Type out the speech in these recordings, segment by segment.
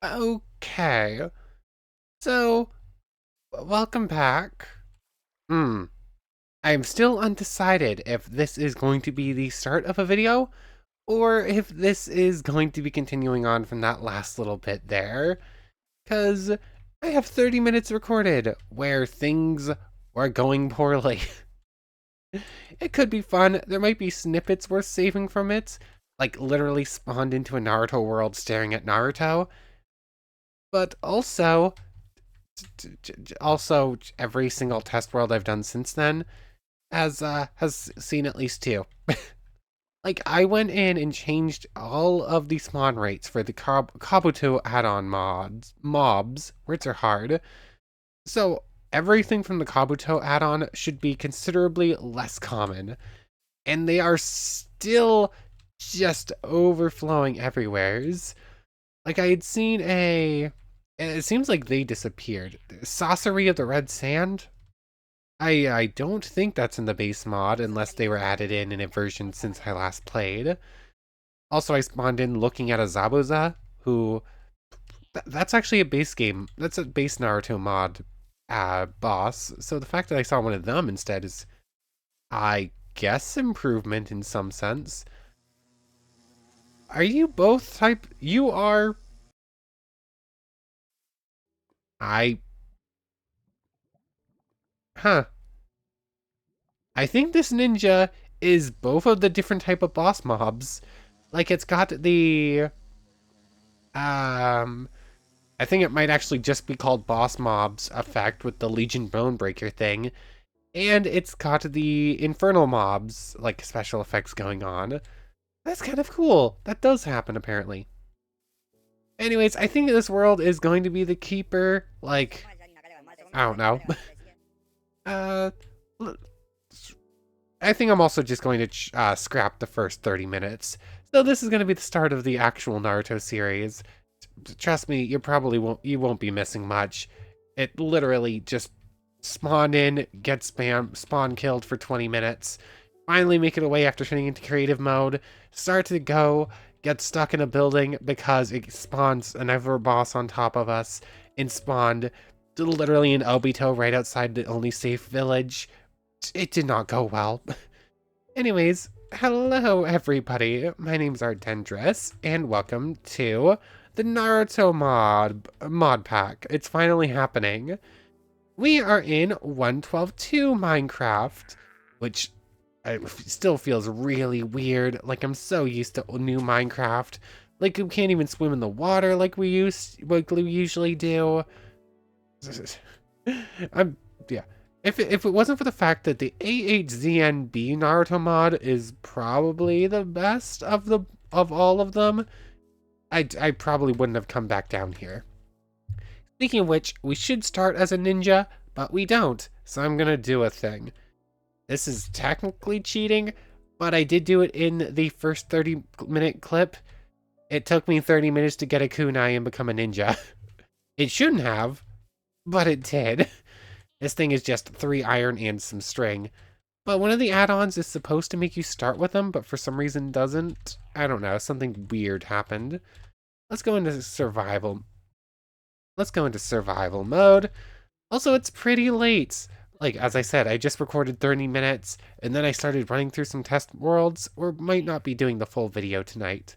Okay, so welcome back. I'm still undecided if this is going to be the start of a video or if this is going to be continuing on from that last little bit there, because I have 30 minutes recorded where things were going poorly. It could be fun. There might be snippets worth saving from it, like literally spawned into a Naruto world staring at Naruto, but also every single test world I've done since then has seen at least two. Like I went in and changed all of the spawn rates for the Kabuto add-on mobs, words are hard. So everything from the Kabuto add-on should be considerably less common, and they are still just overflowing everywheres. Like I had seen it seems like they disappeared. Sorcery of the Red Sand? I don't think that's in the base mod unless they were added in a version since I last played. Also, I spawned in looking at a Zabuza, who that's actually a base game. That's a base Naruto mod boss. So the fact that I saw one of them instead is, I guess, improvement in some sense. Are you both type? You are. I. Huh. I think this ninja is both of the different type of boss mobs. Like it's got the um I think it might actually just be called boss mobs effect with the Legion Bonebreaker thing. And it's got the infernal mobs like special effects going on. That's kind of cool. That does happen apparently. Anyways, I think this world is going to be the keeper. Like, I don't know. uh I think I'm also just going to scrap the first 30 minutes. So this is going to be the start of the actual Naruto series. Trust me, you won't be missing much. It literally just spawn in, get spawn killed for 20 minutes, finally make it away after turning into creative mode, start to go, get stuck in a building because it spawns another boss on top of us, and spawned literally in Obito right outside the only safe village. It did not go well. Anyways, hello everybody. My name's Ardendris, and welcome to the Naruto mod pack. It's finally happening. We are in 112.2 Minecraft, which still feels really weird. Like I'm so used to new Minecraft. Like we can't even swim in the water like we usually do. I'm yeah. If it wasn't for the fact that the AHZNB Naruto mod is probably the best of all of them, I probably wouldn't have come back down here. Speaking of which, we should start as a ninja, but we don't, so I'm gonna do a thing. This is technically cheating, but I did do it in the first 30-minute clip. It took me 30 minutes to get a kunai and become a ninja. It shouldn't have, but it did. This thing is just 3 iron and some string. But one of the add-ons is supposed to make you start with them, but for some reason doesn't. I don't know, something weird happened. Let's go into survival. Let's go into survival mode. Also, it's pretty late. Like, as I said, I just recorded 30 minutes, and then I started running through some test worlds, or might not be doing the full video tonight.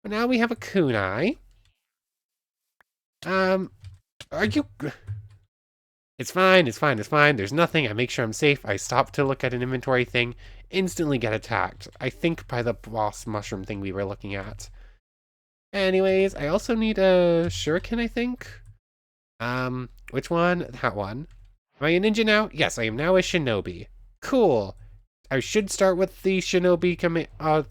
But now we have a kunai. Are you... It's fine, it's fine, it's fine. There's nothing. I make sure I'm safe. I stop to look at an inventory thing. Instantly get attacked. I think by the boss mushroom thing we were looking at. Anyways, I also need a shuriken, I think. Which one? That one. Am I a ninja now? Yes, I am now a shinobi. Cool. I should start with the shinobi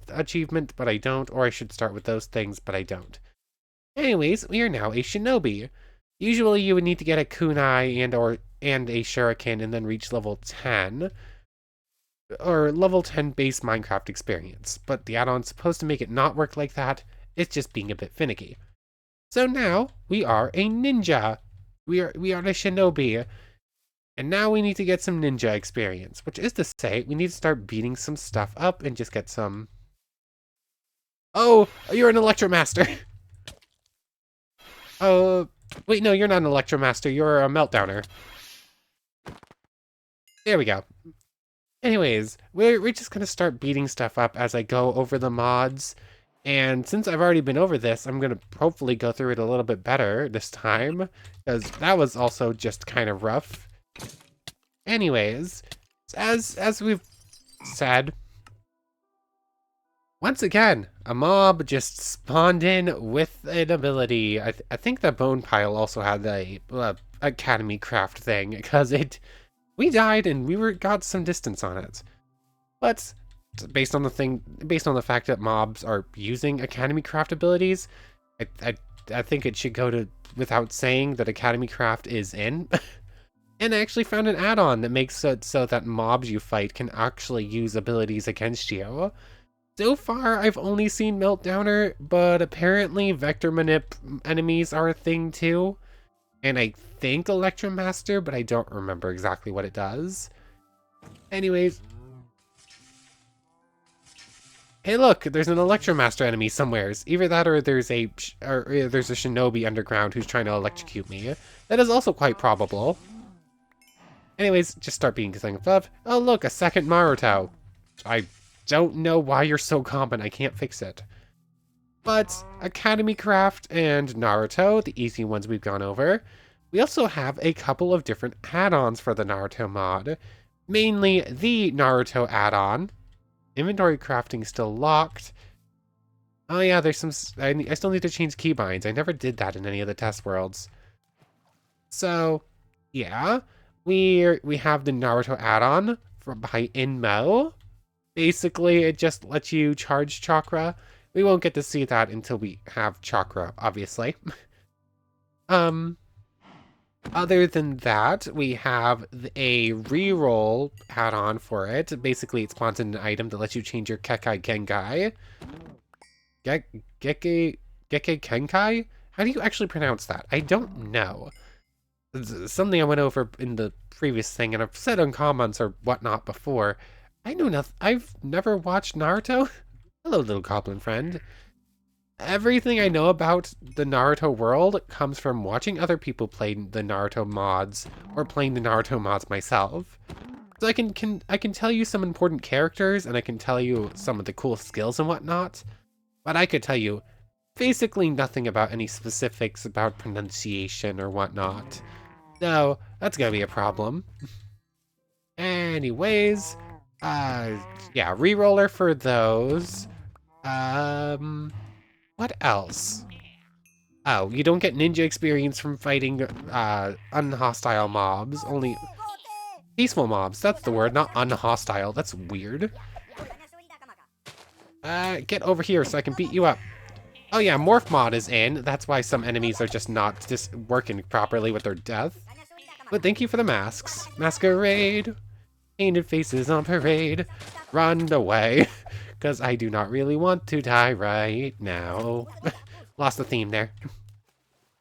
achievement, but I don't. Or I should start with those things, but I don't. Anyways, we are now a shinobi. Usually you would need to get a kunai and a shuriken and then reach level 10. Or level 10 base Minecraft experience. But the add-on's supposed to make it not work like that. It's just being a bit finicky. So now we are a ninja. We are a shinobi. And now we need to get some ninja experience, which is to say we need to start beating some stuff up and just get some... Oh, you're an Electromaster. Oh, wait, no, you're not an Electromaster. You're a Meltdowner. There we go. Anyways, we're just gonna start beating stuff up as I go over the mods. And since I've already been over this, I'm gonna hopefully go through it a little bit better this time, because that was also just kind of rough. Anyways, as we've said, once again, a mob just spawned in with an ability. I think the Bone Pile also had the Academy Craft thing, because we died and we got some distance on it. But based on the fact that mobs are using Academy Craft abilities, I think it should go to without saying that Academy Craft is in. And I actually found an add-on that makes it so that mobs you fight can actually use abilities against you. So far, I've only seen Meltdowner, but apparently Vector Manip enemies are a thing too. And I think Electromaster, but I don't remember exactly what it does. Anyways. Hey look, there's an Electromaster enemy somewheres. Either that or there's a Shinobi underground who's trying to electrocute me. That is also quite probable. Anyways, just start beating things up. Oh look, a second Naruto. I don't know why you're so common, I can't fix it. But Academy Craft and Naruto, the easy ones we've gone over. We also have a couple of different add-ons for the Naruto mod. Mainly the Naruto add-on. Inventory crafting still locked. Oh yeah, there's some... I still need to change keybinds. I never did that in any of the test worlds. So, yeah. We have the Naruto add-on by Inmo. Basically, it just lets you charge Chakra. We won't get to see that until we have Chakra, obviously. Other than that, we have a reroll add-on for it. Basically, it spawns in an item that lets you change your Kekai Genkai. Gekke Kenkai? How do you actually pronounce that? I don't know. It's something I went over in the previous thing, and I've said on comments or whatnot before. I know nothing. I've never watched Naruto. Hello, little goblin friend. Everything I know about the Naruto world comes from watching other people play the Naruto mods or playing the Naruto mods myself. So I can tell you some important characters and I can tell you some of the cool skills and whatnot, but I could tell you basically nothing about any specifics about pronunciation or whatnot. So that's gonna be a problem. Anyways, yeah, reroller for those. What else? Oh, you don't get ninja experience from fighting unhostile mobs, only peaceful mobs. That's the word, not unhostile. That's weird. Get over here so I can beat you up. Oh yeah, Morph mod is in. That's why some enemies are just working properly with their death. But thank you for the masks. Masquerade. Painted faces on parade. Run away. Because I do not really want to die right now. Lost the theme there.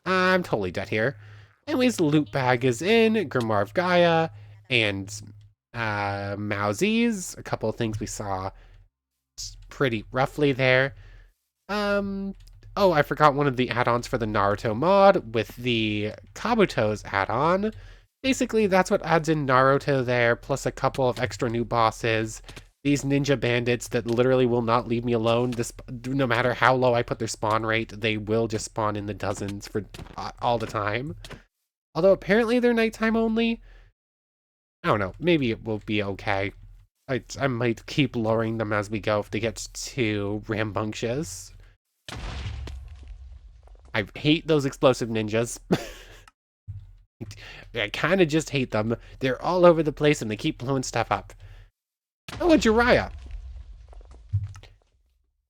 I'm totally dead here. Anyways, loot bag is in. Grimoire of Gaia. And Mauzies. A couple of things we saw pretty roughly there. Oh, I forgot one of the add-ons for the Naruto mod with the Kabuto's add-on. Basically, that's what adds in Naruto there, plus a couple of extra new bosses. These ninja bandits that literally will not leave me alone. No matter how low I put their spawn rate, they will just spawn in the dozens for all the time. Although apparently they're nighttime only. I don't know. Maybe it will be okay. I might keep lowering them as we go if they get too rambunctious. I hate those explosive ninjas. I kind of just hate them. They're all over the place and they keep blowing stuff up. Oh, a Jiraiya.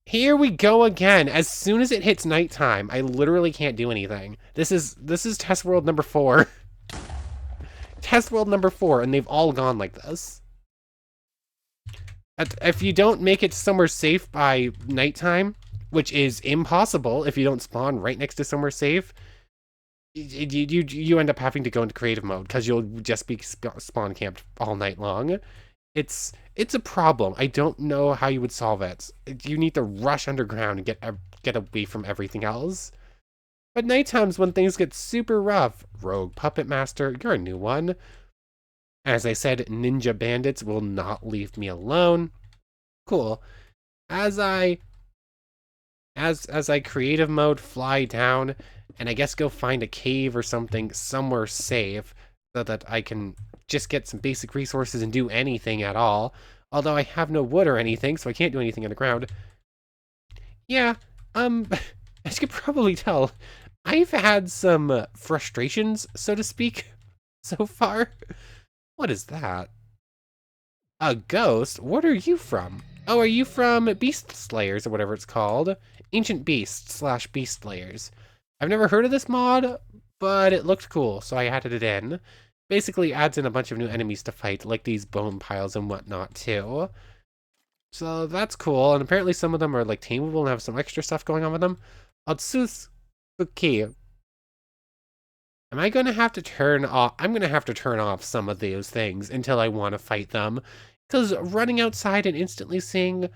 Here we go again. As soon as it hits nighttime, I literally can't do anything. This is test world number 4. Test world number 4, and they've all gone like this. If you don't make it somewhere safe by nighttime, which is impossible if you don't spawn right next to somewhere safe, you end up having to go into creative mode because you'll just be spawn camped all night long. It's a problem. I don't know how you would solve it. You need to rush underground and get away from everything else. But nighttime's when things get super rough. Rogue Puppet Master, you're a new one. As I said, ninja bandits will not leave me alone. Cool. As I creative mode fly down and I guess go find a cave or something somewhere safe so that I can just get some basic resources and do anything at all. Although I have no wood or anything, so I can't do anything on the ground. Yeah, as you can probably tell, I've had some frustrations, so to speak, so far. What is that? A ghost? What are you from? Oh, are you from Beast Slayers or whatever it's called? Ancient Beasts slash Beast Slayers. I've never heard of this mod, but it looked cool, so I added it in. Basically adds in a bunch of new enemies to fight, like these bone piles and whatnot, too. So that's cool, and apparently some of them are like tameable and have some extra stuff going on with them. Otsuki. Am I gonna have to turn off? I'm gonna have to turn off some of those things until I want to fight them. Because running outside and instantly seeing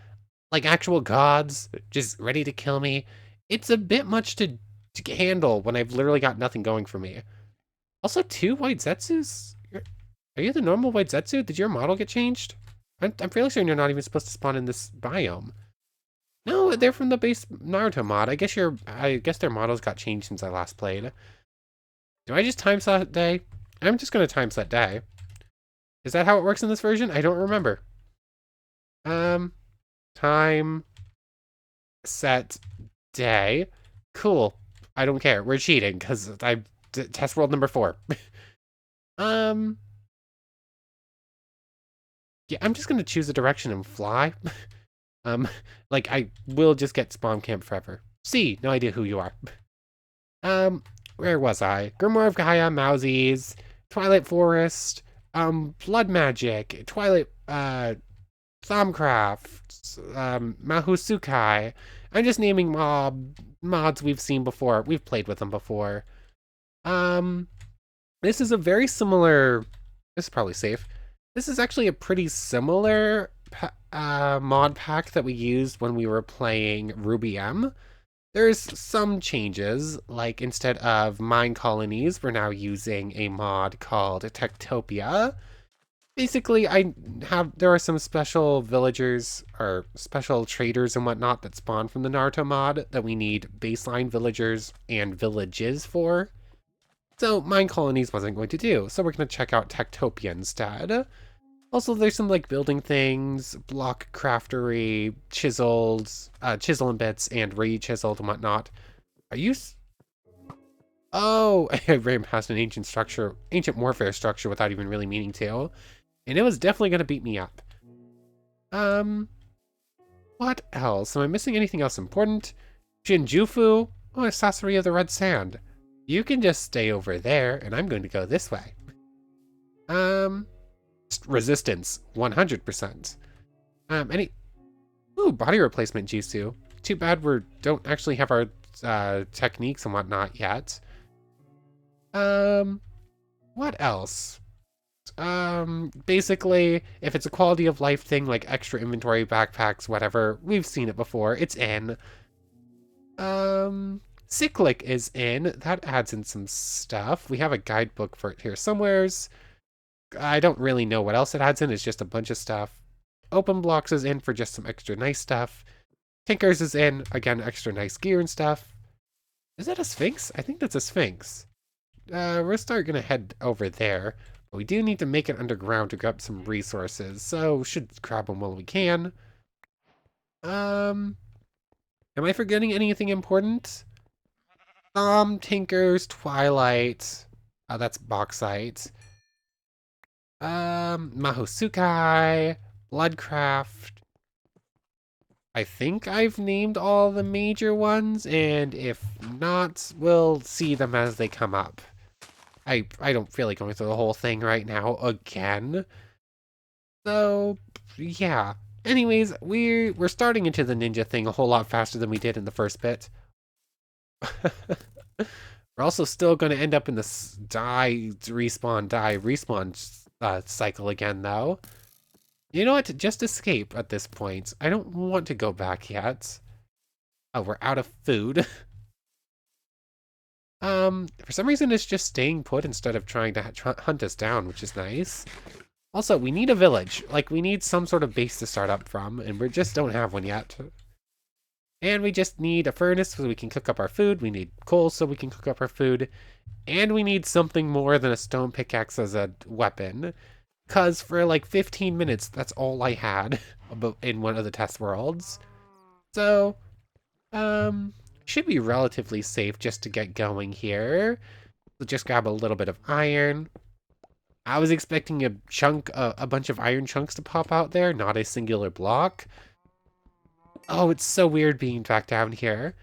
like actual gods just ready to kill me, it's a bit much to handle when I've literally got nothing going for me. Also, two white Zetsus? Are you the normal white Zetsu? Did your model get changed? I'm fairly certain you're not even supposed to spawn in this biome. No, they're from the base Naruto mod. I guess their models got changed since I last played. Do I just time slot day? I'm just gonna time set day. Is that how it works in this version? I don't remember. Time set day. Cool. I don't care. We're cheating because test world number 4. Yeah, I'm just gonna choose a direction and fly. Like I will just get spawn camp forever. C, no idea who you are. Where was I? Grimoire of Gaia, Mousies, Twilight Forest, Blood Magic, Twilight, Thaumcraft, Mahusukai. I'm just naming mods we've seen before. We've played with them before. This is a very similar. This is probably safe. This is actually a pretty similar mod pack that we used when we were playing Ruby M. There's some changes, like instead of mine colonies, we're now using a mod called Techtopia. Basically, there are some special villagers or special traders and whatnot that spawn from the Naruto mod that we need baseline villagers and villages for. So mine colonies wasn't going to do, so we're going to check out Techtopia instead. Also, there's some like building things, block craftery, chisels, chisel and bits, and re-chiseled and whatnot. Are you? Oh, I ran past an ancient warfare structure without even really meaning to, and it was definitely gonna beat me up. What else? Am I missing anything else important? Shinjufu? Oh, a sorcery of the red sand. You can just stay over there, and I'm going to go this way. Resistance, 100%. Ooh, body replacement Jutsu. Too bad we don't actually have our techniques and whatnot yet. What else? Basically, if it's a quality of life thing, like extra inventory, backpacks, whatever, we've seen it before. It's in. Cyclic is in. That adds in some stuff. We have a guidebook for it here somewheres. I don't really know what else it adds in. It's just a bunch of stuff. Open Blocks is in for just some extra nice stuff. Tinkers is in, again, extra nice gear and stuff. Is that a Sphinx? I think that's a Sphinx. We're gonna head over there. But we do need to make it underground to grab some resources, so should grab them while we can. Am I forgetting anything important? Tinkers, Twilight. That's Bauxite. Mahosukai, Bloodcraft. I think I've named all the major ones, and if not, we'll see them as they come up. I don't feel like going through the whole thing right now again. So, yeah. Anyways, we're starting into the ninja thing a whole lot faster than we did in the first bit. We're also still going to end up in this die, respawn cycle again, though. You know what? Just escape at this point. I don't want to go back yet. Oh, we're out of food. For some reason it's just staying put instead of trying to hunt us down, which is nice. Also, we need a village. Like, we need some sort of base to start up from, and we just don't have one yet. And we just need a furnace so we can cook up our food. We need coal so we can cook up our food. And we need something more than a stone pickaxe as a weapon. Because for like 15 minutes, that's all I had in one of the test worlds. So, should be relatively safe just to get going here. So just grab a little bit of iron. I was expecting a bunch of iron chunks to pop out there, not a singular block. Oh, it's so weird being back down here.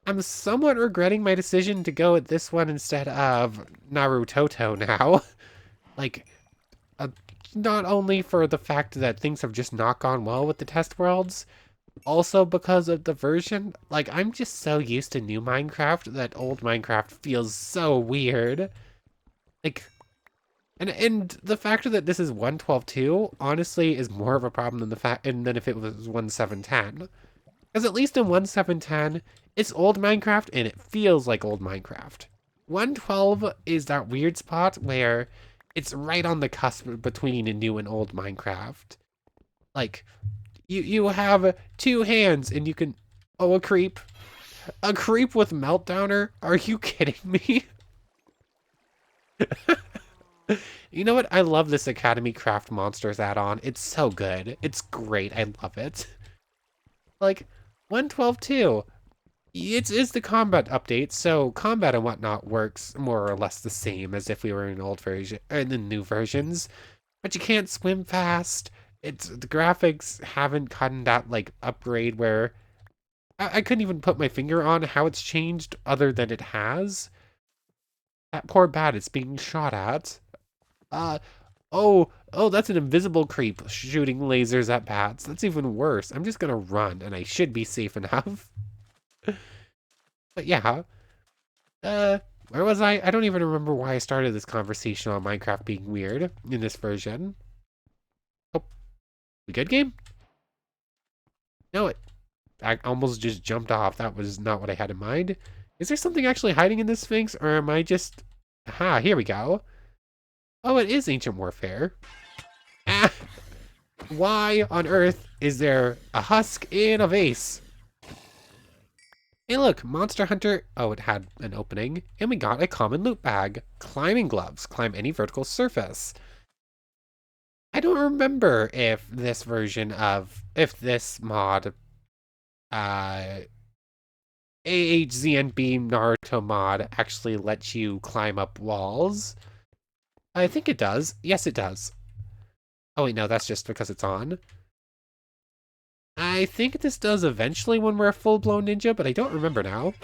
I'm somewhat regretting my decision to go with this one instead of Naruto now. Like, uh, not only for the fact that things have just not gone well with the test worlds, also because of the version. Like, I'm just so used to new Minecraft that old Minecraft feels so weird. Like, and the fact that this is 1.12.2 honestly is more of a problem than if it was 1.7.10. Because at least in 1.7.10, it's old Minecraft and it feels like old Minecraft. 1.12 is that weird spot where it's right on the cusp between a new and old Minecraft. Like, you have two hands and you can... Oh, a creep. A creep with Meltdowner? Are you kidding me? You know what? I love this Academy Craft Monsters add-on. It's so good. It's great. I love it. Like, 1.12.2. It's the combat update, so combat and whatnot works more or less the same as if we were in old version in the new versions. But you can't swim fast. The graphics haven't gotten that like upgrade where I couldn't even put my finger on how it's changed other than it has. That poor bat is being shot at. Oh, that's an invisible creep shooting lasers at bats. That's even worse. I'm just gonna run, and I should be safe enough. But yeah, where was I? I don't even remember why I started this conversation on Minecraft being weird in this version. Oh, we good, game? No, I almost just jumped off. That was not what I had in mind. Is there something actually hiding in this Sphinx, or am I just... Aha, here we go. Oh, it is Ancient Warfare. Ah, why on earth is there a husk in a vase? Hey look, Monster Hunter. Oh, it had an opening. And we got a common loot bag. Climbing gloves. Climb any vertical surface. I don't remember if this mod, AHZNB Naruto mod actually lets you climb up walls. I think it does. Yes, it does. Oh wait, no, that's just because it's on. I think this does eventually when we're a full-blown ninja, but I don't remember now.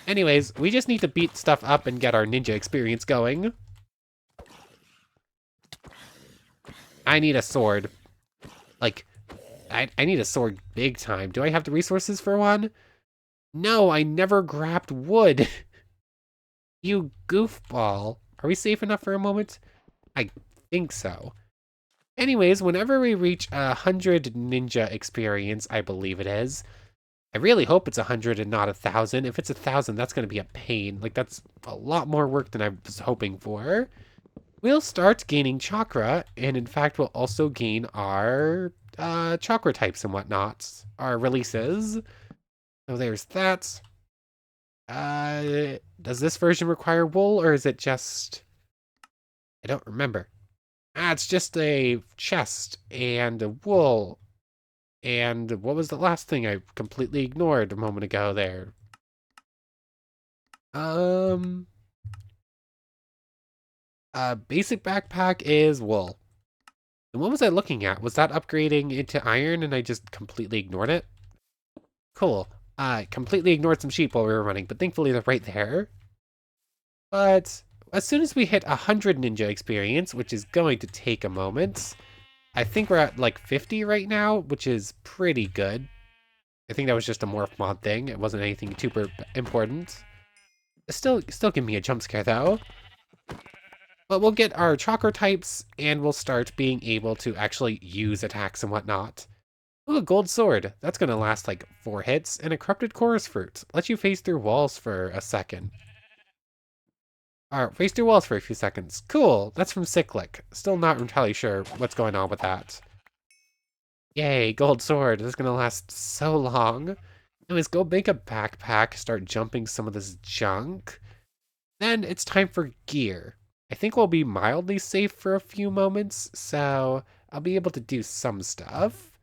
Anyways, we just need to beat stuff up and get our ninja experience going. I need a sword. Like, I need a sword big time. Do I have the resources for one? No, I never grabbed wood. You goofball. Are we safe enough for a moment? I think so. Anyways, whenever we reach 100 ninja experience, I believe it is. I really hope it's 100 and not 1,000. If it's 1,000, that's going to be a pain. Like, that's a lot more work than I was hoping for. We'll start gaining chakra, and in fact, we'll also gain our chakra types and whatnot, our releases. So there's that. Does this version require wool, or is it just... I don't remember. It's just a chest and a wool. And what was the last thing I completely ignored a moment ago there? Basic backpack is wool. And what was I looking at? Was that upgrading into iron and I just completely ignored it? Cool. I completely ignored some sheep while we were running, but thankfully they're right there. But as soon as we hit 100 ninja experience, which is going to take a moment, I think we're at like 50 right now, which is pretty good. I think that was just a morph mod thing. It wasn't anything super important. Still give me a jump scare though. But we'll get our chakra types and we'll start being able to actually use attacks and whatnot. Ooh, a gold sword. That's gonna last like 4 hits. And a corrupted chorus fruit. Lets you phase through walls for a second. Alright, race through walls for a few seconds. Cool, that's from Cyclic. Still not entirely sure what's going on with that. Yay, gold sword. This is gonna last so long. Anyways, go make a backpack, start jumping some of this junk. Then it's time for gear. I think we'll be mildly safe for a few moments, so I'll be able to do some stuff.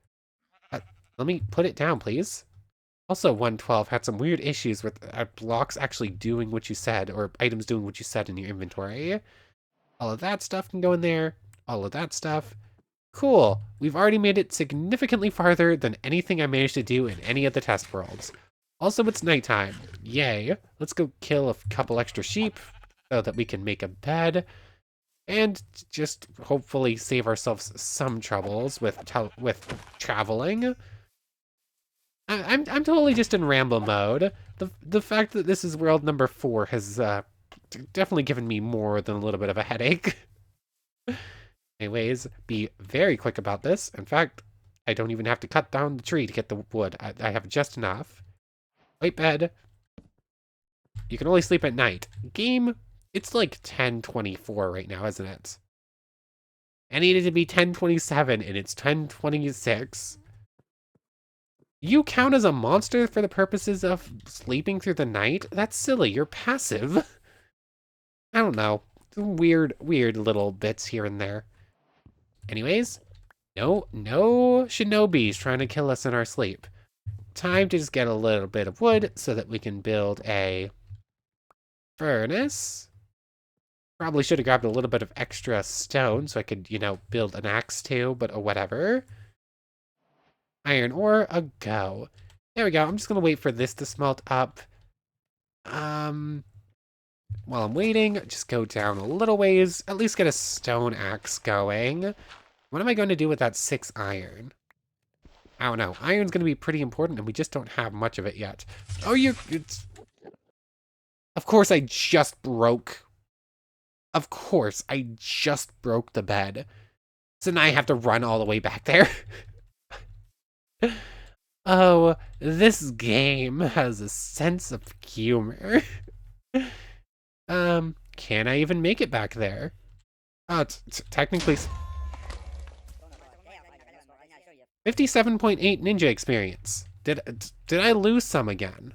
Let me put it down, please. Also, 112 had some weird issues with blocks actually doing what you said, or items doing what you said in your inventory. All of that stuff can go in there. All of that stuff. Cool. We've already made it significantly farther than anything I managed to do in any of the test worlds. Also, it's nighttime. Yay. Let's go kill a couple extra sheep so that we can make a bed. And just hopefully save ourselves some troubles with traveling. I'm totally just in ramble mode. The fact that this is world number 4 has definitely given me more than a little bit of a headache. Anyways, be very quick about this. In fact, I don't even have to cut down the tree to get the wood. I have just enough. White bed. You can only sleep at night. Game, it's like 10:24 right now, isn't it? I needed to be 10:27 and it's 10:26. You count as a monster for the purposes of sleeping through the night? That's silly. You're passive. I don't know. Weird little bits here and there. Anyways, no shinobis trying to kill us in our sleep. Time to just get a little bit of wood so that we can build a furnace. Probably should have grabbed a little bit of extra stone so I could, build an axe too, but whatever. Iron ore, a go. There we go. I'm just going to wait for this to smelt up. While I'm waiting, just go down a little ways. At least get a stone axe going. What am I going to do with that 6 iron? I don't know. Iron's going to be pretty important, and we just don't have much of it yet. Oh, Of course I just broke. Of course, I just broke the bed. So now I have to run all the way back there. Oh, this game has a sense of humor. Can I even make it back there? Oh, technically 57.8 ninja experience. Did I lose some again?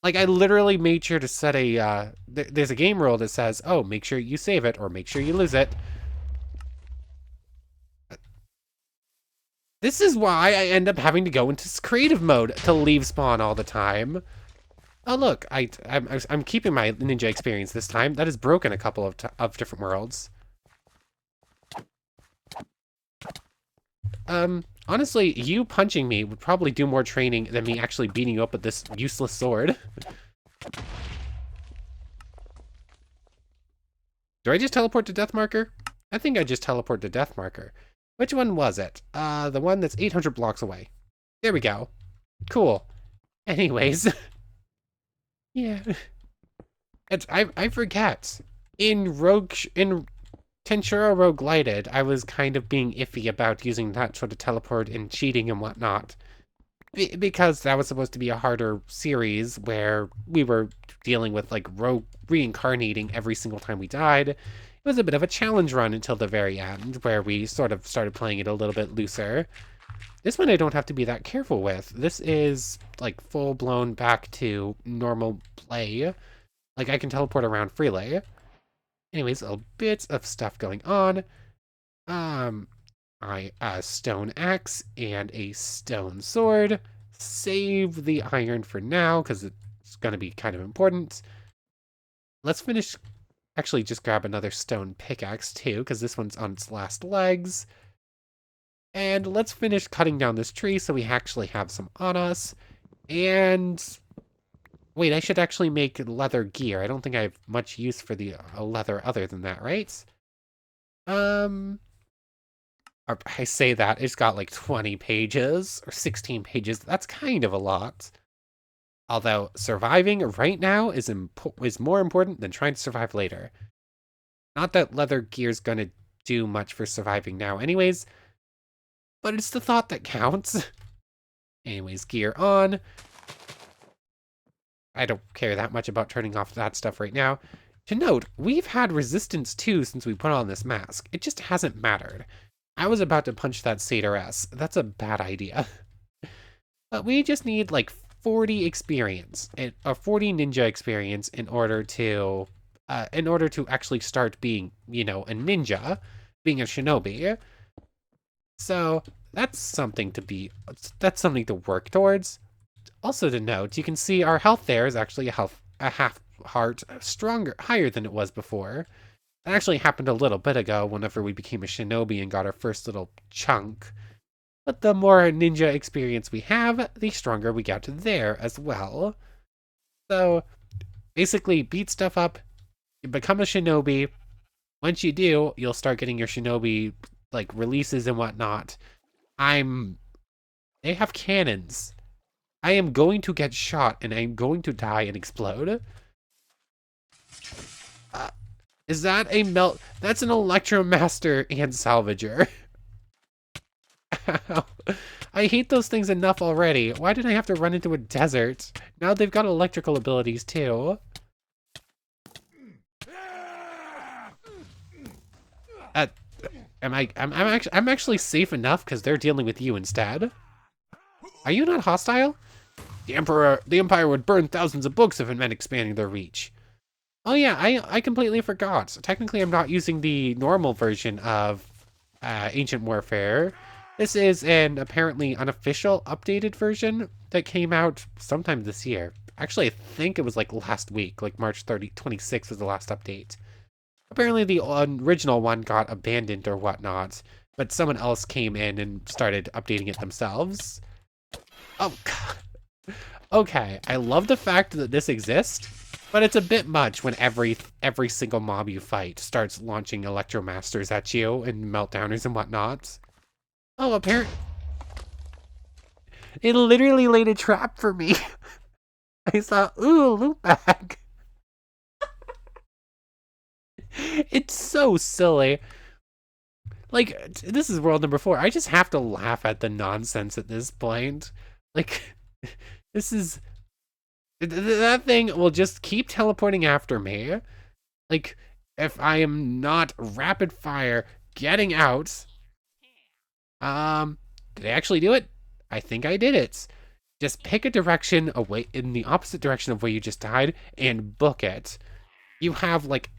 Like, I literally made sure to set a, there's a game rule that says, oh, make sure you save it or make sure you lose it. This is why I end up having to go into creative mode to leave spawn all the time. Oh, look, I'm keeping my ninja experience this time. That is broken a couple of different worlds. Honestly, you punching me would probably do more training than me actually beating you up with this useless sword. Do I just teleport to Death Marker? I think I just teleport to Death Marker. Which one was it? The one that's 800 blocks away. There we go. Cool. Anyways. Yeah. I forget. In Tenshura Rogue Lighted, I was kind of being iffy about using that sort of teleport and cheating and whatnot. Because that was supposed to be a harder series where we were dealing with, like, Rogue reincarnating every single time we died. It was a bit of a challenge run until the very end, where we sort of started playing it a little bit looser. This one I don't have to be that careful with. This is, like, full-blown back to normal play. Like, I can teleport around freely. Anyways, a bit of stuff going on. A stone axe and a stone sword. Save the iron for now, because it's going to be kind of important. Let's finish. Actually, just grab another stone pickaxe, too, because this one's on its last legs. And let's finish cutting down this tree so we actually have some on us. And wait, I should actually make leather gear. I don't think I have much use for the leather other than that, right? I say that, it's got like 20 pages or 16 pages. That's kind of a lot. Although surviving right now is more important than trying to survive later. Not that leather gear's gonna do much for surviving now anyways, but it's the thought that counts. Anyways, gear on. I don't care that much about turning off that stuff right now. To note, we've had resistance too since we put on this mask. It just hasn't mattered. I was about to punch that Satyr S. That's a bad idea. But we just need like 40 experience, or 40 ninja experience in order to actually start being, you know, a ninja, being a shinobi. So that's something to work towards. Also to note, you can see our health there is actually a half heart stronger, higher than it was before. That actually happened a little bit ago whenever we became a shinobi and got our first little chunk. But the more ninja experience we have, the stronger we get there as well. So basically beat stuff up, you become a shinobi. Once you do, you'll start getting your shinobi like releases and whatnot. They have cannons. I am going to get shot and I'm going to die and explode. Is that a melt? That's an Electromaster and Salvager. I hate those things enough already. Why did I have to run into a desert? Now they've got electrical abilities too. I'm actually safe enough because they're dealing with you instead. Are you not hostile? The Empire would burn thousands of books if it meant expanding their reach. Oh yeah, I completely forgot. Technically, I'm not using the normal version of Ancient Warfare. This is an apparently unofficial updated version that came out sometime this year. Actually, I think it was like last week, like March 26th was the last update. Apparently the original one got abandoned or whatnot, but someone else came in and started updating it themselves. Oh, God. Okay, I love the fact that this exists, but it's a bit much when every single mob you fight starts launching Electromasters at you and Meltdowners and whatnot. Oh, apparently it literally laid a trap for me. I saw, ooh, loot bag. It's so silly. Like, this is world number 4. I just have to laugh at the nonsense at this point. Like, this is... That thing will just keep teleporting after me. Like, if I am not rapid fire getting out... Did I actually do it? I think I did it. Just pick a direction away in the opposite direction of where you just died and book it. You have like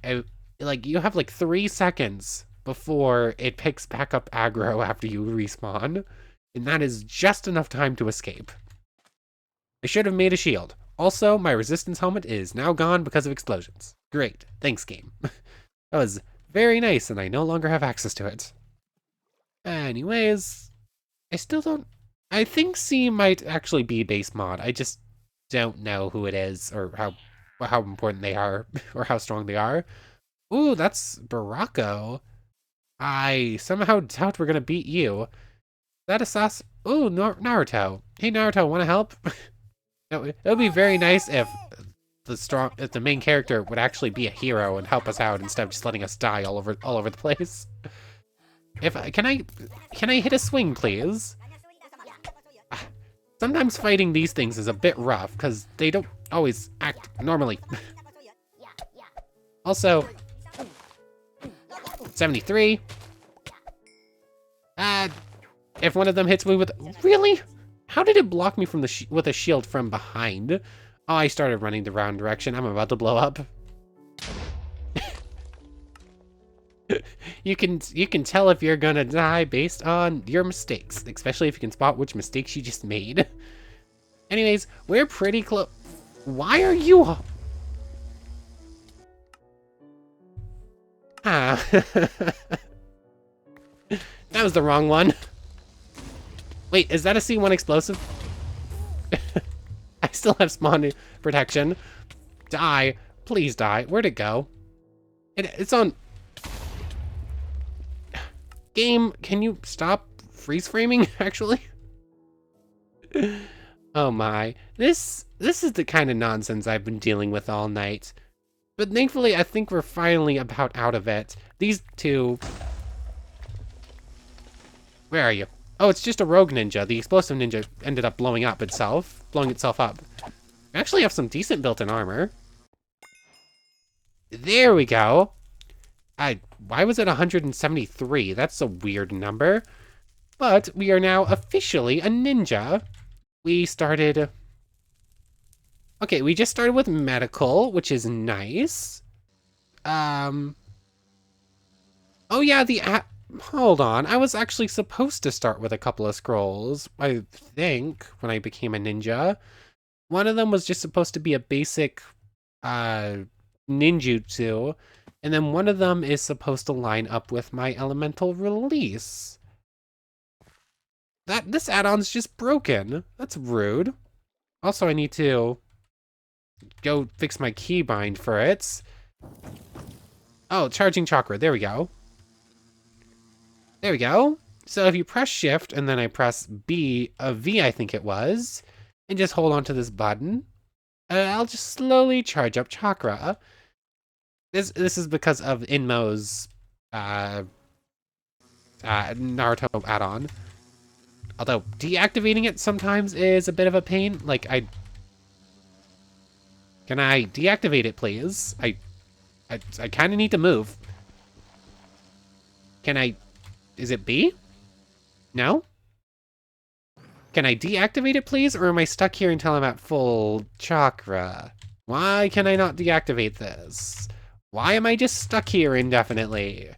3 seconds before it picks back up aggro after you respawn, and that is just enough time to escape. I should have made a shield. Also, my resistance helmet is now gone because of explosions. Great. Thanks, game. That was very nice, and I no longer have access to it. Anyways, I think C might actually be base mod. I just don't know who it is or how important they are or how strong they are. Ooh, that's Barako. I somehow doubt we're gonna beat you. That assassin. Ooh, Naruto. Hey, Naruto, want to help? It would be very nice if the main character would actually be a hero and help us out instead of just letting us die all over the place. Can I hit a swing, please? Sometimes fighting these things is a bit rough because they don't always act normally. Also, 73. If one of them hits me with... Really? How did it block me from with a shield from behind? Oh, I started running the wrong direction. I'm about to blow up. You can tell if you're gonna die based on your mistakes, especially if you can spot which mistakes you just made. Anyways, we're pretty close. Why are you... Ah. That was the wrong one. Wait, is that a C1 explosive? I still have spawn protection. Die. Please die. Where'd it go? It's on... Game, can you stop freeze framing, actually? Oh my. This is the kind of nonsense I've been dealing with all night. But thankfully, I think we're finally about out of it. These two... Where are you? Oh, it's just a rogue ninja. The explosive ninja ended up blowing itself up. We actually have some decent built-in armor. There we go. Why was it 173? That's a weird number. But we are now officially a ninja. We started... Okay, we just started with medical, which is nice. Um... Oh yeah, hold on. I was actually supposed to start with a couple of scrolls, I think, when I became a ninja. One of them was just supposed to be a basic uh ninjutsu, and then one of them is supposed to line up with my elemental release. This add-on's just broken. That's rude. Also, I need to go fix my keybind for it. Oh, charging chakra. There we go. There we go. So if you press shift and then I press V, I think it was, and just hold on to this button, I'll just slowly charge up chakra. This is because of Inmo's Naruto add-on. Although deactivating it sometimes is a bit of a pain. Like can I deactivate it, please? I kind of need to move. Can I? Is it B? No? Can I deactivate it, please? Or am I stuck here until I'm at full chakra? Why can I not deactivate this? Why am I just stuck here indefinitely?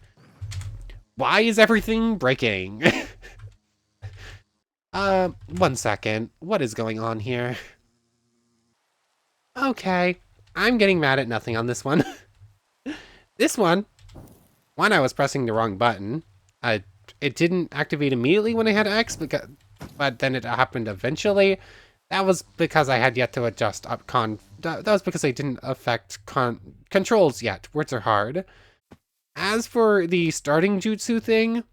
Why is everything breaking? 1 second. What is going on here? Okay. I'm getting mad at nothing on this one. This one, I was pressing the wrong button. It didn't activate immediately when I had X, but then it happened eventually. That was because I had yet to adjust that was because I didn't affect controls yet. Words are hard. As for the starting jutsu thing,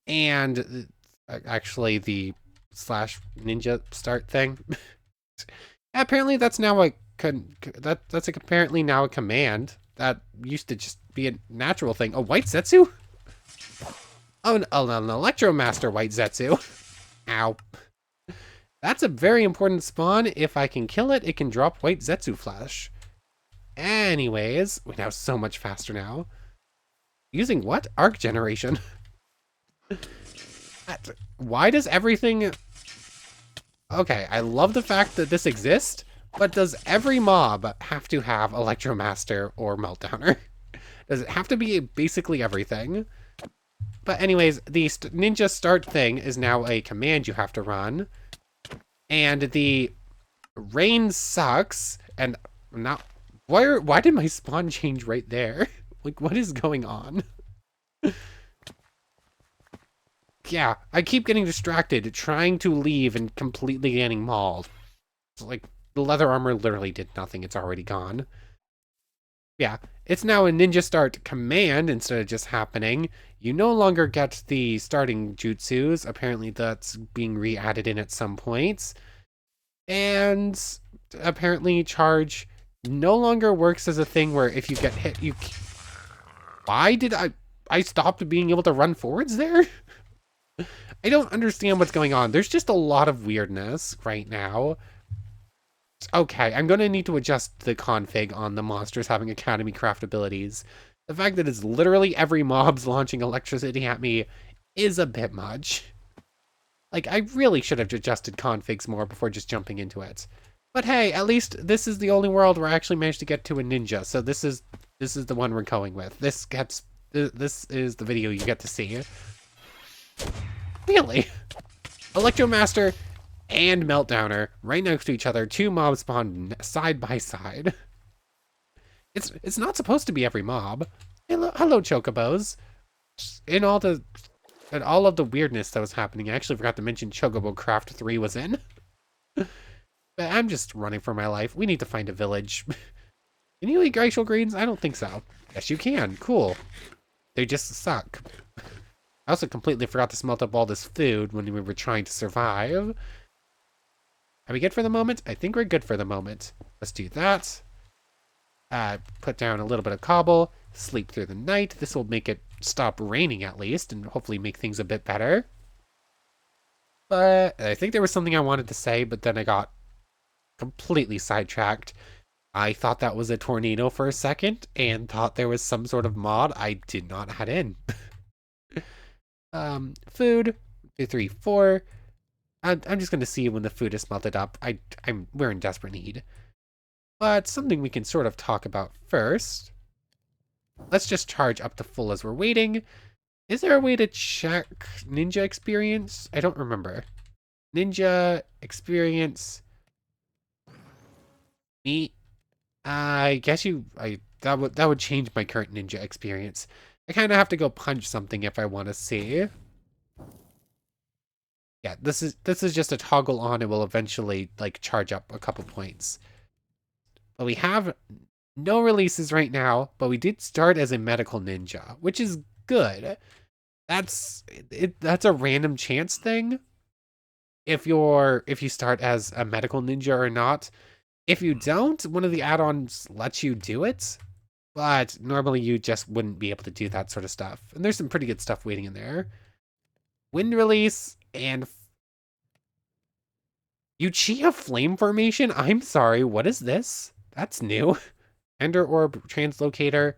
and actually the slash ninja start thing, apparently that's now that's apparently now a command that used to just be a natural thing. A white Zetsu? Oh, an Electromaster White Zetsu. Ow. That's a very important spawn. If I can kill it, it can drop White Zetsu Flash. Anyways, we're now so much faster now. Using what? Arc generation. Why does everything... Okay, I love the fact that this exists, but does every mob have to have Electromaster or Meltdowner? Does it have to be basically everything? But anyways, the ninja start thing is now a command you have to run. And the rain sucks. And not... Why did my spawn change right there? Like, what is going on? Yeah, I keep getting distracted, trying to leave and completely getting mauled. It's like, the leather armor literally did nothing. It's already gone. Yeah, it's now a ninja start command instead of just happening. You no longer get the starting jutsus. Apparently that's being re-added in at some points. And apparently charge no longer works as a thing where if you get hit, you... Why did I stopped being able to run forwards there? I don't understand what's going on. There's just a lot of weirdness right now. Okay, I'm going to need to adjust the config on the monsters having AHZNB abilities. The fact that it's literally every mob's launching electricity at me is a bit much. Like, I really should have adjusted configs more before just jumping into it. But hey, at least this is the only world where I actually managed to get to a ninja, so this is the one we're going with. This is the video you get to see. Really? Electromaster and Meltdowner right next to each other, 2 mobs spawn side by side. It's not supposed to be every mob. Hello Chocobos. In all of the weirdness that was happening, I actually forgot to mention ShinobiCraft 3 was in. But I'm just running for my life. We need to find a village. Can you eat glacial greens? I don't think so. Yes, you can. Cool. They just suck. I also completely forgot to smelt up all this food when we were trying to survive. Are we good for the moment? I think we're good for the moment. Let's do that. Put down a little bit of cobble. Sleep through the night. This will make it stop raining at least and hopefully make things a bit better. But I think there was something I wanted to say, but then I got completely sidetracked. I thought that was a tornado for a second and thought there was some sort of mod I did not add in. Food, 2, 3, 4. I'm just gonna see when the food is melted up. We're in desperate need. But something we can sort of talk about first. Let's just charge up to full as we're waiting. Is there a way to check ninja experience? I don't remember. Ninja experience. Me. I guess that would change my current ninja experience. I kind of have to go punch something if I want to see. Yeah, this is just a toggle on. It will eventually like charge up a couple points. But we have no releases right now, but we did start as a medical ninja, which is good. That's a random chance thing. If you start as a medical ninja or not. If you don't, one of the add-ons lets you do it, but normally you just wouldn't be able to do that sort of stuff. And there's some pretty good stuff waiting in there. Wind release and Uchiha flame formation. I'm sorry, what is this? That's new. Ender orb translocator.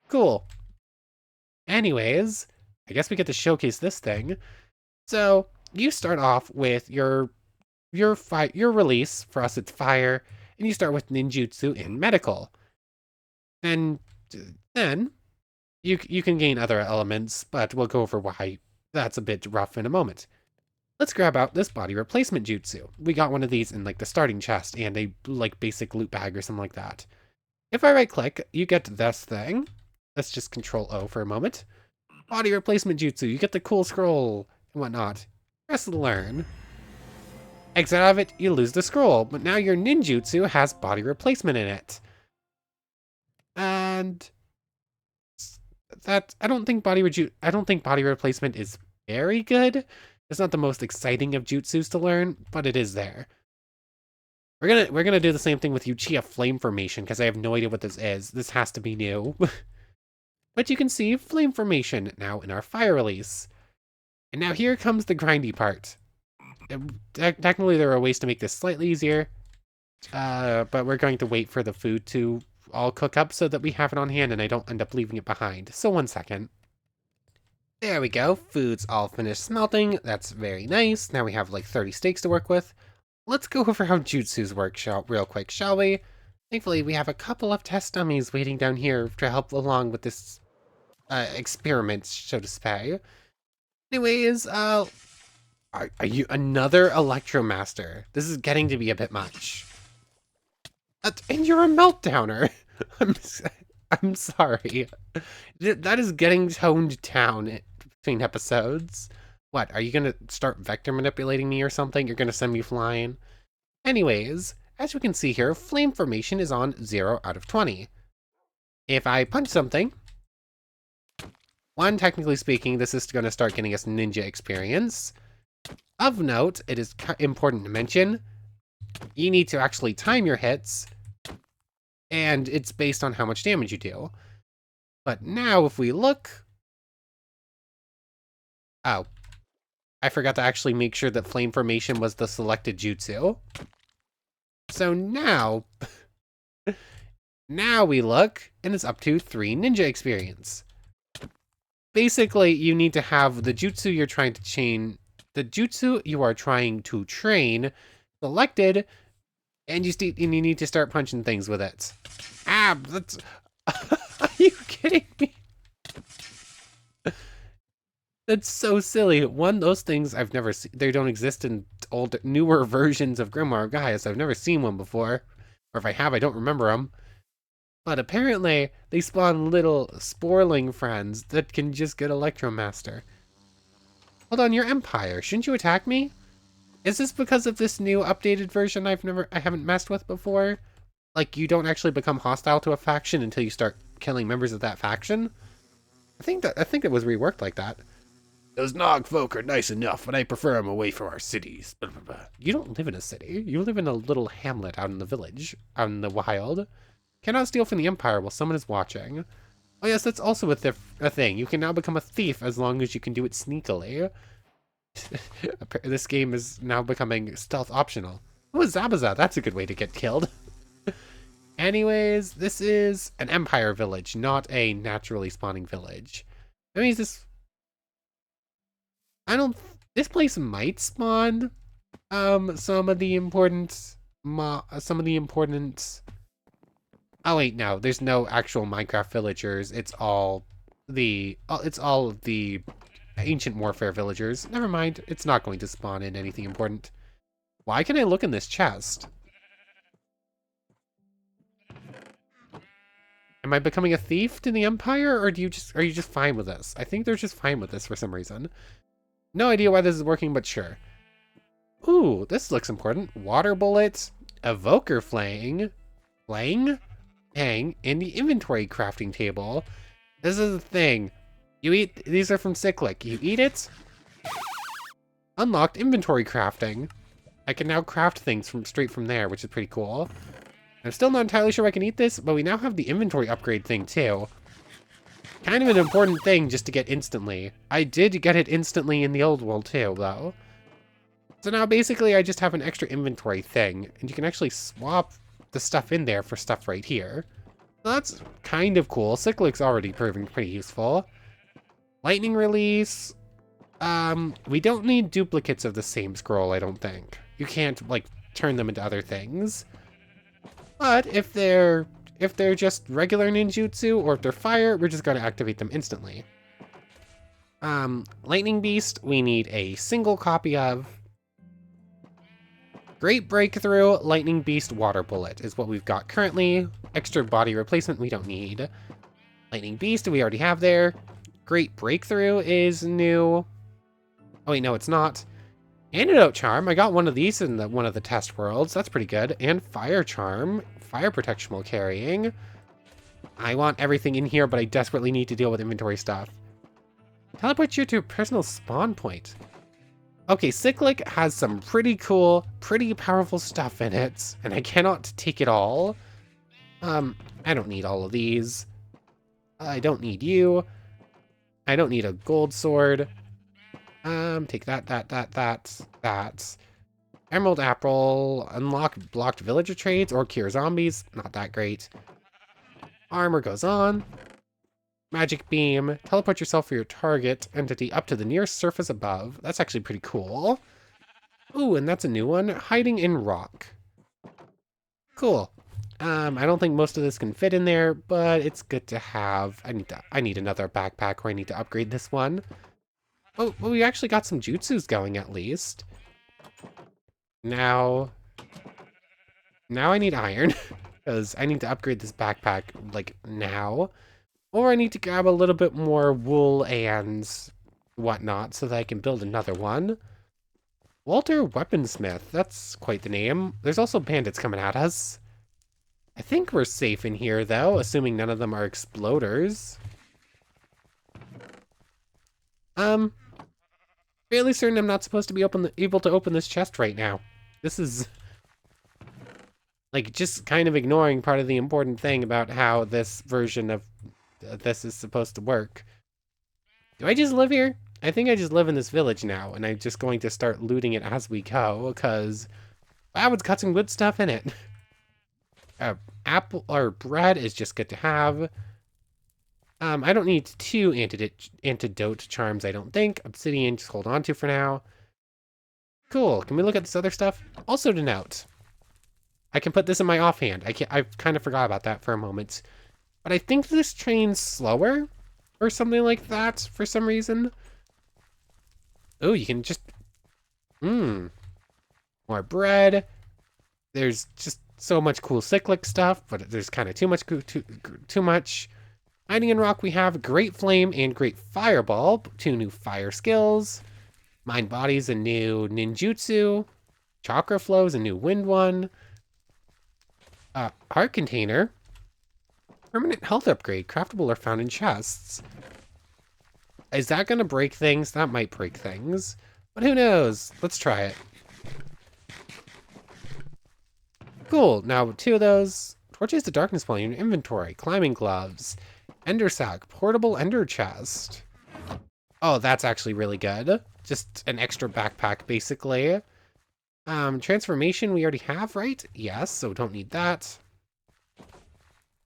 Cool. Anyways, I guess we get to showcase this thing. So you start off with your release. For us, it's fire, and you start with ninjutsu and medical. Then you can gain other elements, but we'll go over why that's a bit rough in a moment. Let's grab out this body replacement jutsu. We got one of these in like the starting chest and a like basic loot bag or something like that. If I right click, you get this thing. Let's just control O for a moment. Body replacement jutsu. You get the cool scroll and whatnot. Press learn. Exit out of it, you lose the scroll, but now your ninjutsu has body replacement in it. And that I don't think body replacement is very good. It's not the most exciting of jutsus to learn, but it is there. We're gonna do the same thing with Uchiha flame formation because I have no idea what this is. This has to be new. But you can see flame formation now in our fire release. And now here comes the grindy part. Technically there are ways to make this slightly easier, but we're going to wait for the food to all cook up so that we have it on hand and I don't end up leaving it behind. So 1 second. There we go. Food's all finished smelting. That's very nice. Now we have like 30 steaks to work with. Let's go over how jutsus work real quick, shall we? Thankfully, we have a couple of test dummies waiting down here to help along with this experiment, so to say. Anyways, are you another Electromaster? This is getting to be a bit much. And you're a meltdowner. I'm sorry. That is getting toned down between episodes. What, are you gonna start vector manipulating me or something? You're gonna send me flying? Anyways, as we can see here, flame formation is on 0 out of 20. If I punch something, technically speaking, this is gonna start getting us ninja experience. Of note, it is important to mention, you need to actually time your hits, and it's based on how much damage you do. But now if we look... Oh. I forgot to actually make sure that flame formation was the selected jutsu. So now... now we look, and it's up to 3 ninja experience. Basically, you need to have the jutsu you're trying to chain... The jutsu you are trying to train selected, and you need to start punching things with it. Ah, that's... Are you kidding me? That's so silly. Those things I've never seen. They don't exist in newer versions of Grimoire of Gaius. I've never seen one before. Or if I have, I don't remember them. But apparently, they spawn little sporling friends that can just get Electromaster. Hold on, your Empire. Shouldn't you attack me? Is this because of this new updated version I haven't messed with before? Like, you don't actually become hostile to a faction until you start killing members of that faction? I think it was reworked like that. Those Nog folk are nice enough, but I prefer them away from our cities. You don't live in a city. You live in a little hamlet out in the village, out in the wild. Cannot steal from the Empire while someone is watching. Oh yes, that's also a thing. You can now become a thief as long as you can do it sneakily. This game is now becoming stealth optional. Oh, Zabuza, that's a good way to get killed. Anyways, this is an empire village, not a naturally spawning village. That means I don't, this place might spawn, some of the important, oh wait, no, there's no actual Minecraft villagers. It's all of the ancient warfare villagers. Never mind, it's not going to spawn in anything important. Why can I look in this chest? Am I becoming a thief to the Empire, or are you just fine with this? I think they're just fine with this for some reason. No idea why this is working, but sure. Ooh, this looks important. Water bullets, evoker flaying, hang, and the inventory crafting table. This is the thing. These are from Cyclic. You eat it, unlocked inventory crafting. I can now craft things straight from there, which is pretty cool. I'm still not entirely sure I can eat this, but we now have the inventory upgrade thing too. Kind of an important thing just to get instantly. I did get it instantly in the old world too, though. So now basically I just have an extra inventory thing, and you can actually swap the stuff in there for stuff right here. So that's kind of cool. Cyclic's already proving pretty useful. Lightning release. We don't need duplicates of the same scroll, I don't think. You can't, like, turn them into other things. But if they're just regular ninjutsu, or if they're fire, we're just gonna activate them instantly. Lightning Beast, we need a single copy of. Great Breakthrough, Lightning Beast, Water Bullet is what we've got currently. Extra body replacement we don't need. Lightning Beast we already have there. Great Breakthrough is new. Oh wait, no, it's not. Antidote Charm, I got one of these in one of the test worlds. That's pretty good. And Fire Charm, Fire Protection while carrying. I want everything in here, but I desperately need to deal with inventory stuff. Teleport you to a personal spawn point. Okay, Cyclic has some pretty cool, pretty powerful stuff in it, and I cannot take it all. I don't need all of these. I don't need you. I don't need a gold sword. Take that. Emerald Apple, unlock blocked villager trades or cure zombies. Not that great. Armor goes on. Magic beam, teleport yourself or your target entity up to the nearest surface above. That's actually pretty cool. Ooh, and that's a new one. Hiding in rock. Cool. I don't think most of this can fit in there, but it's good to have. I need another backpack, or I need to upgrade this one. Oh, well, we actually got some jutsus going at least. Now I need iron, because I need to upgrade this backpack, like, now. Or I need to grab a little bit more wool and whatnot, so that I can build another one. Walter Weaponsmith, that's quite the name. There's also bandits coming at us. I think we're safe in here, though, assuming none of them are exploders. Fairly certain I'm not supposed to be able to open this chest right now. This is, like, just kind of ignoring part of the important thing about how this version of this is supposed to work. Do I just live here? I think I just live in this village now, and I'm just going to start looting it as we go, because wow, it's got some good stuff in it. Apple or bread is just good to have. I don't need 2 antidote charms, I don't think. Obsidian, just hold on to for now. Cool. Can we look at this other stuff? Also to note, I can put this in my offhand. I kind of forgot about that for a moment. But I think this train's slower or something like that for some reason. Oh, you can just... More bread. There's just so much cool cyclic stuff, but there's kind of too much. Hiding in rock, we have Great Flame and Great Fireball, 2 new fire skills. Mind Body's a new ninjutsu. Chakra Flow's a new wind one. Heart Container. Permanent health upgrade, craftable or found in chests. Is that going to break things? That might break things. But who knows? Let's try it. Cool, now 2 of those. Torches to darkness while in your inventory. Climbing gloves. Ender sack, portable ender chest. Oh, that's actually really good. Just an extra backpack, basically. Transformation we already have, right? Yes, so don't need that.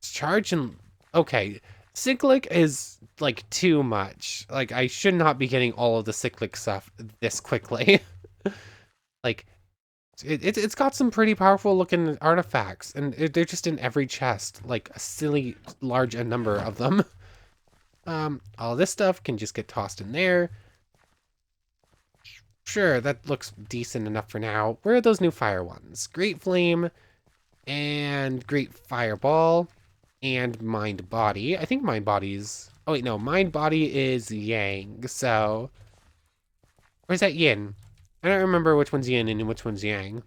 Charge and... Okay, cyclic is, like, too much. Like, I should not be getting all of the cyclic stuff this quickly. Like, it's got some pretty powerful looking artifacts, and they're just in every chest, like a silly large number of them. All this stuff can just get tossed in there. Sure, that looks decent enough for now. Where are those new fire ones? Great Flame and Great Fireball and Mind Body. I think Mind Body's... Oh wait, no, Mind Body is Yang, so... Where's that Yin? I don't remember which one's Yin and which one's Yang.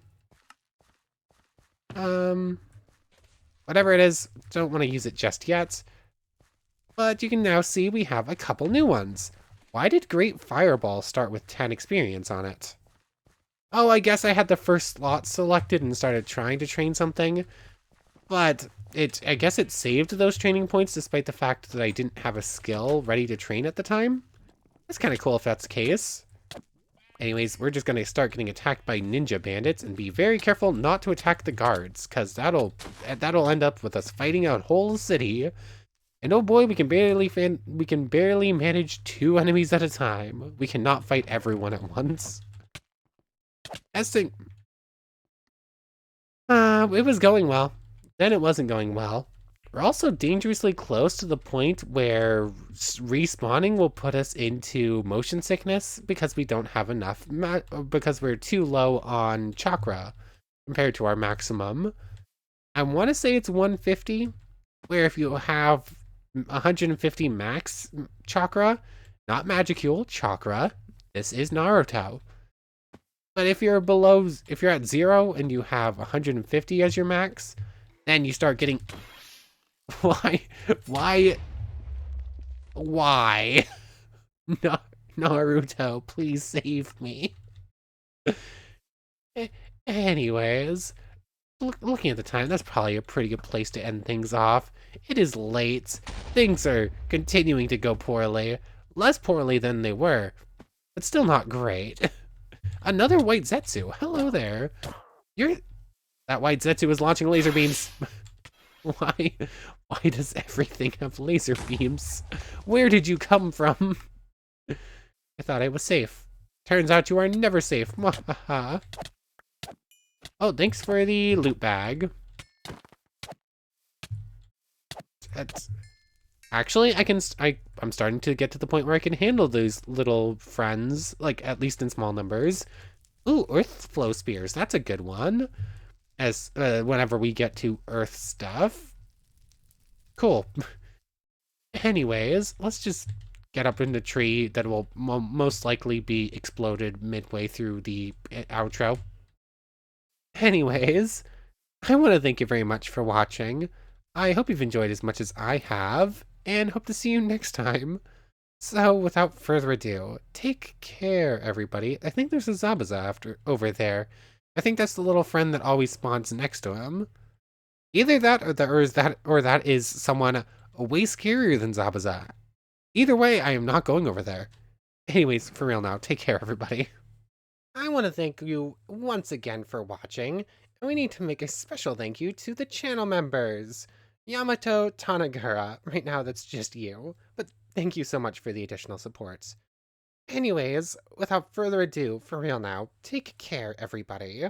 Whatever it is, don't want to use it just yet. But you can now see we have a couple new ones. Why did Great Fireball start with 10 experience on it? Oh, I guess I had the first slot selected and started trying to train something. But I guess it saved those training points despite the fact that I didn't have a skill ready to train at the time. That's kind of cool if that's the case. Anyways, we're just going to start getting attacked by ninja bandits and be very careful not to attack the guards, because that'll end up with us fighting a whole city. And oh boy, we can barely manage 2 enemies at a time. We cannot fight everyone at once. It was going well. Then it wasn't going well. We're also dangerously close to the point where respawning will put us into motion sickness because we don't have enough, because we're too low on chakra compared to our maximum. I want to say it's 150, where if you have 150 max chakra, not magicule, chakra, this is Naruto. But if you're at 0 and you have 150 as your max, then you start getting... Why? No, Naruto, please save me. Anyways, looking at the time, that's probably a pretty good place to end things off. It is late. Things are continuing to go poorly. Less poorly than they were, but still not great. Another white Zetsu. Hello there. That white Zetsu is launching laser beams. Why does everything have laser beams? Where did you come from? I thought I was safe. Turns out you are never safe. Oh, thanks for the loot bag. Actually, I'm starting to get to the point where I can handle those little friends, like at least in small numbers. Ooh, Earth Flow Spears. That's a good one. As whenever we get to Earth stuff. Cool. Anyways, let's just get up in the tree that will most likely be exploded midway through the outro. Anyways, I want to thank you very much for watching. I hope you've enjoyed as much as I have, and hope to see you next time. So, without further ado, take care, everybody. I think there's a Zabuza over there. I think that's the little friend that always spawns next to him. Either that, or that is someone way scarier than Zabuza. Either way, I am not going over there. Anyways, for real now, take care, everybody. I want to thank you once again for watching, and we need to make a special thank you to the channel members. Yamato Tanagura, right now that's just you, but thank you so much for the additional support. Anyways, without further ado, for real now, take care, everybody.